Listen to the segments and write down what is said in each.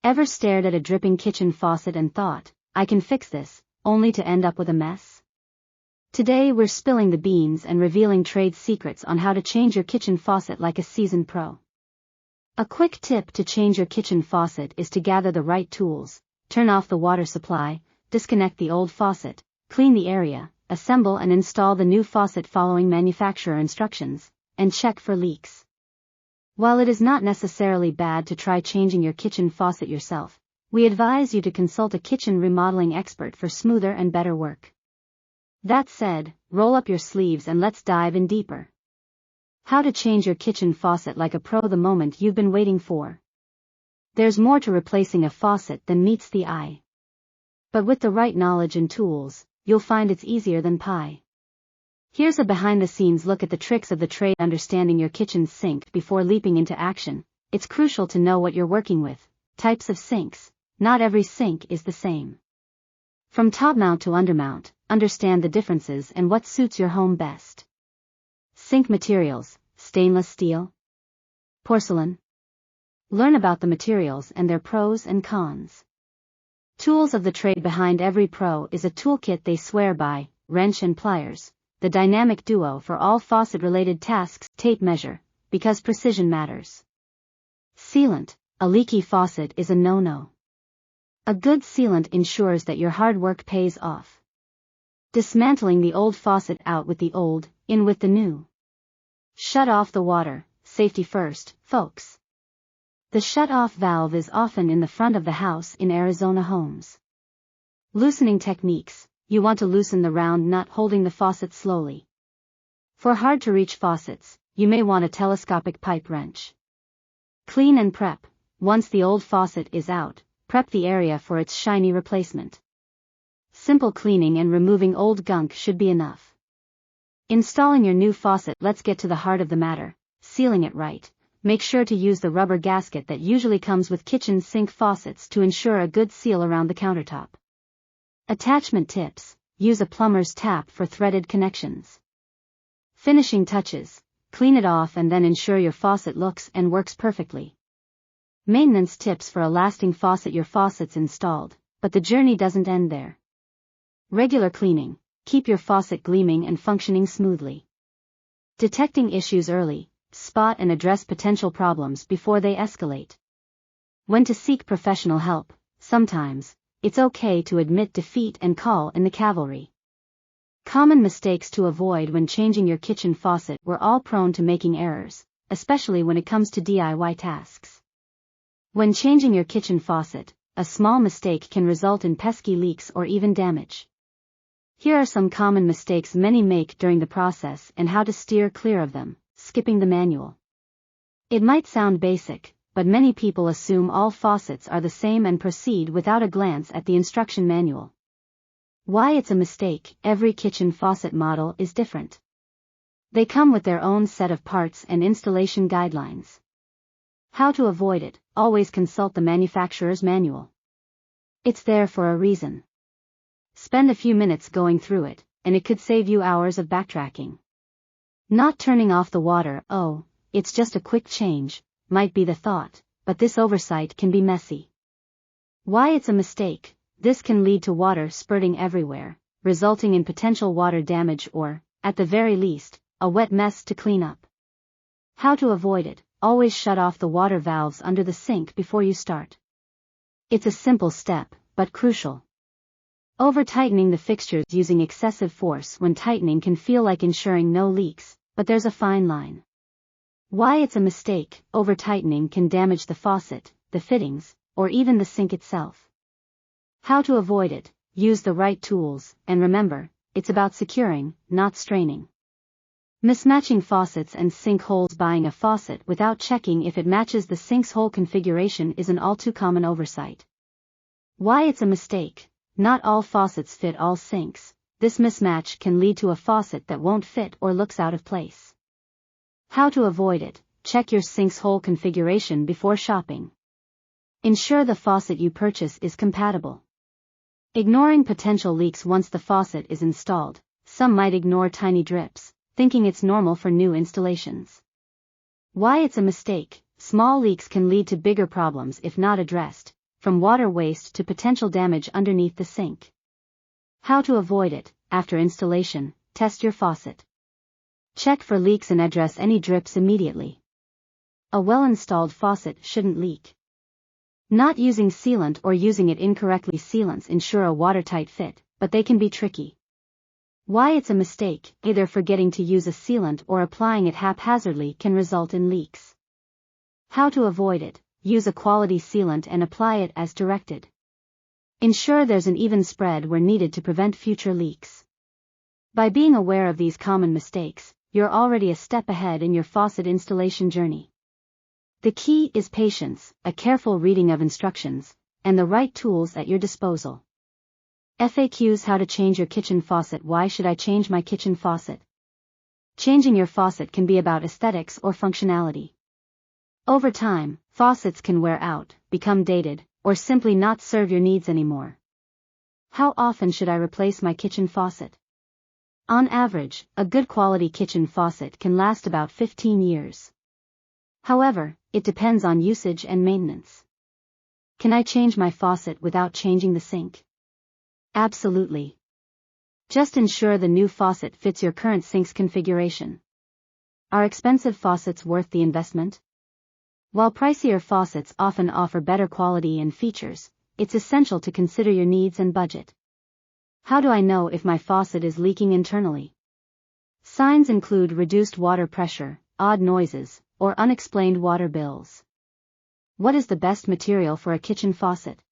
Ever stared at a dripping kitchen faucet and thought, I can fix this, only to end up with a mess? Today we're spilling the beans and revealing trade secrets on how to change your kitchen faucet like a seasoned pro. A quick tip to change your kitchen faucet is to gather the right tools, turn off the water supply, disconnect the old faucet, clean the area, assemble and install the new faucet following manufacturer instructions, and check for leaks. While it is not necessarily bad to try changing your kitchen faucet yourself, we advise you to consult a kitchen remodeling expert for smoother and better work. That said, roll up your sleeves and let's dive in deeper. How to change your kitchen faucet like a pro the moment you've been waiting for. There's more to replacing a faucet than meets the eye. But with the right knowledge and tools, you'll find it's easier than pie. Here's a behind-the-scenes look at the tricks of the trade. Understanding your kitchen's sink before leaping into action. It's crucial to know what you're working with. Types of sinks. Not every sink is the same. From top mount to undermount, understand the differences and what suits your home best. Sink materials: stainless steel, porcelain. Learn about the materials and their pros and cons. Tools of the trade. Behind every pro is a toolkit they swear by: wrench and pliers, the dynamic duo for all faucet-related tasks. Tape measure, because precision matters. Sealant: a leaky faucet is a no-no. A good sealant ensures that your hard work pays off. Dismantling the old faucet: out with the old, in with the new. Shut off the water: safety first, folks. The shut-off valve is often in the front of the house in Arizona homes. Loosening techniques: you want to loosen the round nut holding the faucet slowly. For hard-to-reach faucets, you may want a telescopic pipe wrench. Clean and prep: once the old faucet is out, prep the area for its shiny replacement. Simple cleaning and removing old gunk should be enough. Installing your new faucet: let's get to the heart of the matter, sealing it right. Make sure to use the rubber gasket that usually comes with kitchen sink faucets to ensure a good seal around the countertop. Attachment tips: use a plumber's tap for threaded connections. Finishing touches: clean it off and then ensure your faucet looks and works perfectly. Maintenance tips for a lasting faucet: your faucet's installed, but the journey doesn't end there. Regular cleaning: keep your faucet gleaming and functioning smoothly. Detecting issues early: spot and address potential problems before they escalate. When to seek professional help: sometimes it's okay to admit defeat and call in the cavalry. Common mistakes to avoid when changing your kitchen faucet: we're all prone to making errors, especially when it comes to DIY tasks. When changing your kitchen faucet, a small mistake can result in pesky leaks or even damage. Here are some common mistakes many make during the process and how to steer clear of them. Skipping the manual. It might sound basic, but many people assume all faucets are the same and proceed without a glance at the instruction manual. Why it's a mistake: every kitchen faucet model is different. They come with their own set of parts and installation guidelines. How to avoid it: always consult the manufacturer's manual. It's there for a reason. Spend a few minutes going through it, and it could save you hours of backtracking. Not turning off the water: oh, it's just a quick change, might be the thought, but this oversight can be messy. Why it's a mistake: this can lead to water spurting everywhere, resulting in potential water damage or, at the very least, a wet mess to clean up. How to avoid it: always shut off the water valves under the sink before you start. It's a simple step, but crucial. Over-tightening the fixtures: using excessive force when tightening can feel like ensuring no leaks, but there's a fine line. Why it's a mistake: over-tightening can damage the faucet, the fittings, or even the sink itself. How to avoid it: use the right tools, and remember, it's about securing, not straining. Mismatching faucets and sink holes: buying a faucet without checking if it matches the sink's hole configuration is an all-too-common oversight. Why it's a mistake: not all faucets fit all sinks. This mismatch can lead to a faucet that won't fit or looks out of place. How to avoid it: check your sink's hole configuration before shopping. Ensure the faucet you purchase is compatible. Ignoring potential leaks: once the faucet is installed, some might ignore tiny drips, thinking it's normal for new installations. Why it's a mistake: small leaks can lead to bigger problems if not addressed, from water waste to potential damage underneath the sink. How to avoid it. After installation, test your faucet. Check for leaks and address any drips immediately. A well-installed faucet shouldn't leak. Not using sealant or using it incorrectly. Sealants ensure a watertight fit, but they can be tricky. Why it's a mistake. Either forgetting to use a sealant or applying it haphazardly can result in leaks. How to avoid it. Use a quality sealant and apply it as directed. Ensure there's an even spread where needed to prevent future leaks. By being aware of these common mistakes, you're already a step ahead in your faucet installation journey. The key is patience, a careful reading of instructions, and the right tools at your disposal. FAQs. How to change your kitchen faucet. Why should I change my kitchen faucet? Changing your faucet can be about aesthetics or functionality. Over time, faucets can wear out, become dated, or simply not serve your needs anymore. How often should I replace my kitchen faucet? On average, a good quality kitchen faucet can last about 15 years. However, it depends on usage and maintenance. Can I change my faucet without changing the sink? Absolutely. Just ensure the new faucet fits your current sink's configuration. Are expensive faucets worth the investment? While pricier faucets often offer better quality and features, it's essential to consider your needs and budget. How do I know if my faucet is leaking internally? Signs include reduced water pressure, odd noises, or unexplained water bills. What is the best material for a kitchen faucet?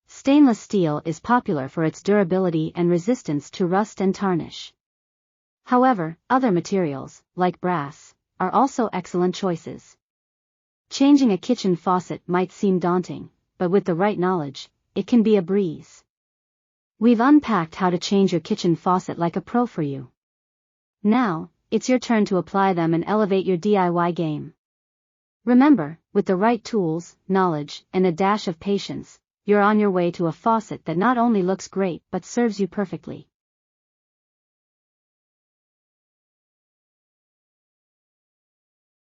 Stainless steel is popular for its durability and resistance to rust and tarnish. However, other materials, like brass, are also excellent choices. Changing a kitchen faucet might seem daunting, but with the right knowledge, it can be a breeze. We've unpacked how to change your kitchen faucet like a pro for you. Now, it's your turn to apply them and elevate your DIY game. Remember, with the right tools, knowledge, and a dash of patience, you're on your way to a faucet that not only looks great but serves you perfectly.